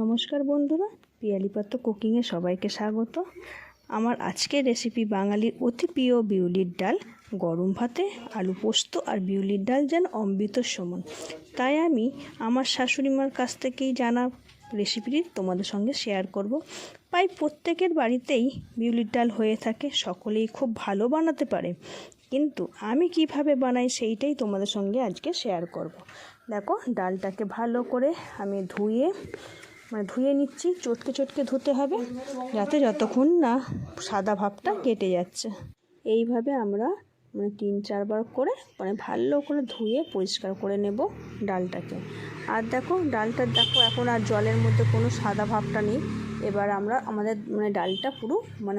নমস্কার বন্ধুরা, পিয়ালি পাত্র কুকিংয়ে সবাইকে স্বাগত। আমার আজকের রেসিপি বাঙালির অতি প্রিয় বিউলির ডাল। গরম ভাতে আলু পোস্ত আর বিউলির ডাল যেন অমৃতর সমান। তাই আমি আমার শাশুড়িমার কাছ থেকেই জানা রেসিপিটি তোমাদের সঙ্গে শেয়ার করব। প্রায় প্রত্যেকের বাড়িতেই বিউলির ডাল হয়ে থাকে, সকলেই খুব ভালো বানাতে পারে, কিন্তু আমি কিভাবে বানাই সেইটাই তোমাদের সঙ্গে আজকে শেয়ার করব। দেখো, ডালটাকে ভালো করে আমি ধুয়ে নিচ্ছি। চটকে ধুতে হবে, যাতে যতক্ষণ না সাদা ভাবটা কেটে যাচ্ছে। এইভাবে আমরা 3-4 বার করে ভালো করে ধুয়ে পরিষ্কার করে নেব ডালটাকে। আর দেখো, দেখো এখন আর জলের মধ্যে কোনো সাদা ভাবটা নেই। এবার আমরা আমাদের ডালটা পুরো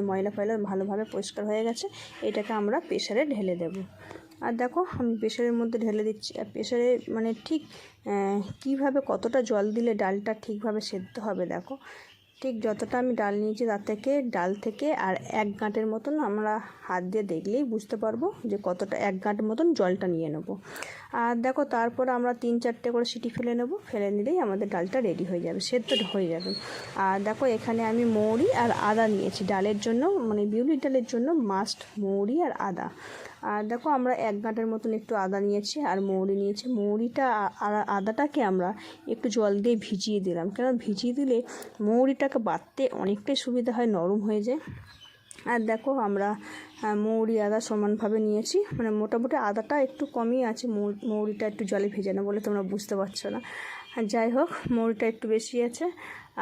ময়লা ফয়লা ভালোভাবে পরিষ্কার হয়ে গেছে। এটাকে আমরা প্রেসারে ঢেলে দেব। আর দেখো, আমি প্রেসারের মধ্যে ঢেলে দিচ্ছি। আর প্রেসারে ঠিক কীভাবে কতটা জল দিলে ডালটা ঠিকভাবে সেদ্ধ হবে, দেখো ঠিক যতটা আমি ডাল নিয়েছি তার থেকে ডাল থেকে আর 1 গাঁটের মতন আমরা হাত দিয়ে দেখলেই বুঝতে পারবো যে কতটা 1 গাঁট মতন জলটা নিয়ে নেব। আর দেখো, তারপর আমরা 3-4টে করে সিটি ফেলে নিলেই আমাদের ডালটা রেডি হয়ে যাবে, সেদ্ধ হয়ে যাবে। আর দেখো, এখানে আমি মৌরি আর আদা নিয়েছি ডালের জন্য, বিউলির ডালের জন্য মাস্ট মৌরি আর আদা। আর দেখো, আমরা 1 গাঁটের মতন একটু আদা নিয়েছি আর মৌরি নিয়েছি। মৌরিটা আর আদাটাকে আমরা একটু জল দিয়ে ভিজিয়ে দিলাম, কারণ ভিজিয়ে দিলে মৌরিটাকে বাটতে অনেকটাই সুবিধা হয়, নরম হয়ে যায়। আর দেখো, আমরা মৌরি আদা সমানভাবে নিয়েছি, মোটামুটি আদাটা একটু কমই আছে, মৌরিটা একটু জলে ভেজানো বলে তোমরা বুঝতে পারছো না। আর যাই হোক, মৌরিটা একটু বেশি আছে,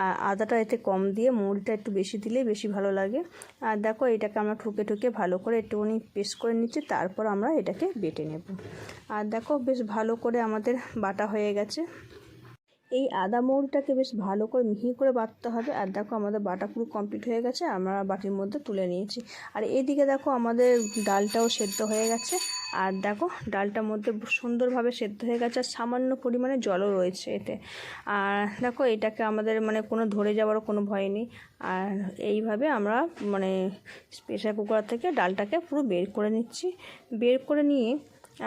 আর আদাটা এতে কম দিয়ে মৌরিটা একটু বেশি দিলেই বেশি ভালো লাগে। আর দেখো, এটাকে আমরা ঠুকে ভালো করে একটুখানি পেস্ট করে নিচ্ছি, তারপর আমরা এটাকে বেটে নেব। আর দেখো, বেশ ভালো করে আমাদের বাটা হয়ে গেছে। এই আদা মৌরিটাকে বেশ ভালো করে মিহি করে বাটতে হবে। আর দেখো, আমাদের বাটা পুরো কমপ্লিট হয়ে গেছে, আমরা বাটির মধ্যে তুলে নিয়েছি। আর এইদিকে দেখো, আমাদের ডালটাও সেদ্ধ হয়ে গেছে। আর দেখো, ডালটার মধ্যে সুন্দরভাবে সেদ্ধ হয়ে গেছে, আর সামান্য পরিমাণে জলও রয়েছে এতে। আর দেখো, এটাকে আমাদের কোনো ধরে যাওয়ারও কোনো ভয় নেই। আর এইভাবে আমরা প্রেসার কুকার থেকে ডালটাকে পুরো বের করে নিচ্ছি। বের করে নিয়ে,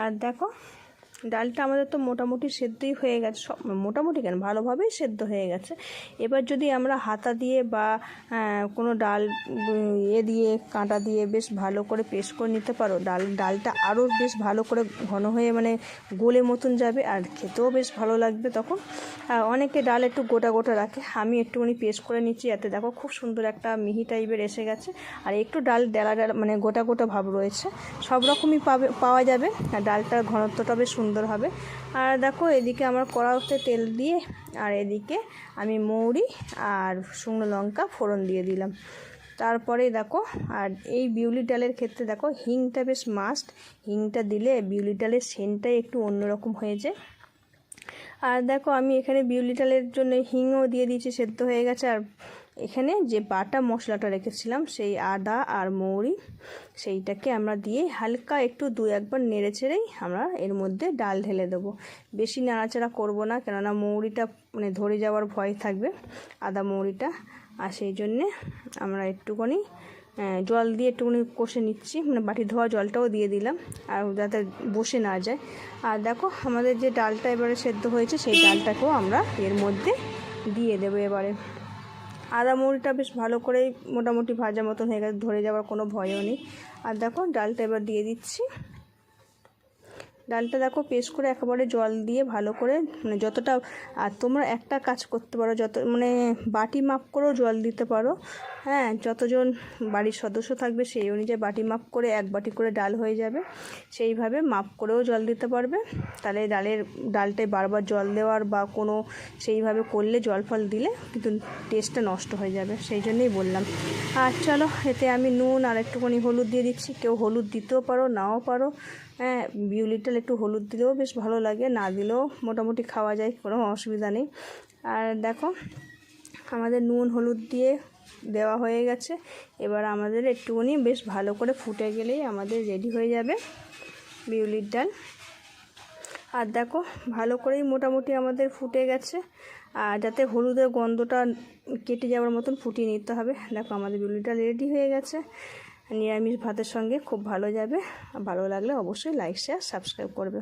আর দেখো, ডালটা আমাদের তো মোটামুটি সেদ্ধই হয়ে গেছে, সব মোটামুটি কেন ভালোভাবেই সেদ্ধ হয়ে গেছে। এবার যদি আমরা হাতা দিয়ে বা কোনো ডাল দিয়ে কাঁটা দিয়ে বেশ ভালো করে পেস্ট করে নিতে পারো, ডালটা আরও বেশ ভালো করে ঘন হয়ে গোলে মতন যাবে, আর খেতেও বেশ ভালো লাগবে তখন। অনেকে ডাল একটু গোটা গোটা রাখে, আমি একটুখানি পেস্ট করে নিচ্ছি, এতে দেখো খুব সুন্দর একটা মিহি টাইপের এসে গেছে। আর একটু ডাল ডালা গোটা গোটা ভাব রয়েছে, সব রকমই পাওয়া যাবে। আর ডালটার ঘনত্বটা বেশ সুন্দর হবে। আর দেখো, এদিকে আমার কড়াইতে তেল দিয়ে, আর এদিকে আমি মৌরি আর শুকনো লঙ্কা ফোড়ন দিয়ে দিলাম। তারপরে দেখো, আর এই বিউলির ডালের ক্ষেত্রে দেখো, হিংটা বেশ মাস্ট। হিংটা দিলে বিউলির ডালের সেন্টটাই একটু অন্যরকম হয়ে যায়। আর দেখো, আমি এখানে বিউলির ডালের জন্য হিংও দিয়ে দিয়েছি, সেদ্ধ হয়ে গেছে। আর এখানে যে বাটা মশলাটা রেখেছিলাম, সেই আদা আর মৌরি, সেইটাকে আমরা দিয়ে হালকা একটু 2-1 বার নেড়ে ছেড়েই আমরা এর মধ্যে ডাল ঢেলে দেবো। বেশি নাড়াচাড়া করব না, কেননা মৌরিটা ধরে যাওয়ার ভয় থাকবে, আদা মৌরিটা। আর সেই জন্যে আমরা একটুখানি জল দিয়ে একটুখানি কষে নিচ্ছি, বাটি ধোয়া জলটাও দিয়ে দিলাম, আর যাতে বসে না যায়। আর দেখো, আমাদের যে ডালটা এবারে সেদ্ধ হয়েছে, সেই ডালটাকেও আমরা এর মধ্যে দিয়ে দেবো এবারে। আদা মৌরিটা বেশ ভালো করে মোটামুটি ভাজা মতন হয়ে গেছে, ধরে যাওয়ার কোনো ভয়ও নেই। আর দেখো, ডালটা এবার দিয়ে দিচ্ছি। ডালটা দেখো, পেস্ট করে একেবারে জল দিয়ে ভালো করে যতটা, আর তোমরা একটা কাজ করতে পারো, যত বাটি মাপ করেও জল দিতে পারো। হ্যাঁ, যতজন বাড়ির সদস্য থাকবে সেই অনুযায়ী বাটি মাপ করে 1 বাটি করে ডাল হয়ে যাবে। সেইভাবে মাপ করেও জল দিতে পারবে, তাহলে ডালটায় বারবার জল দেওয়ার বা কোনো সেইভাবে করলে জল ফল দিলে কিন্তু টেস্টটা নষ্ট হয়ে যাবে, সেই জন্যই বললাম। আর চলো, এতে আমি নুন আর একটুখানি হলুদ দিয়ে দিচ্ছি। কেউ হলুদ দিতেও পারো, নাও পারো। হ্যাঁ, বিউলির ডাল একটু হলুদ দিলেও বেশ ভালো লাগে, না দিলেও মোটামুটি খাওয়া যায়, কোনো অসুবিধা নেই। আর দেখো, আমাদের নুন হলুদ দিয়ে দেওয়া হয়ে গেছে। এবার আমাদের একটুখানি বেশ ভালো করে ফুটে গেলেই আমাদের রেডি হয়ে যাবে বিউলির ডাল। আর দেখো, ভালো করেই মোটামুটি আমাদের ফুটে গেছে, আর যাতে হলুদের গন্ধটা কেটে যাওয়ার মতন ফুটিয়ে নিতে হবে। দেখো, আমাদের বিউলির ডাল রেডি হয়ে গেছে, নিরামিষ ভাতের সঙ্গে খুব ভালো যাবে। ভালো লাগলে অবশ্যই লাইক, শেয়ার, সাবস্ক্রাইব করবে।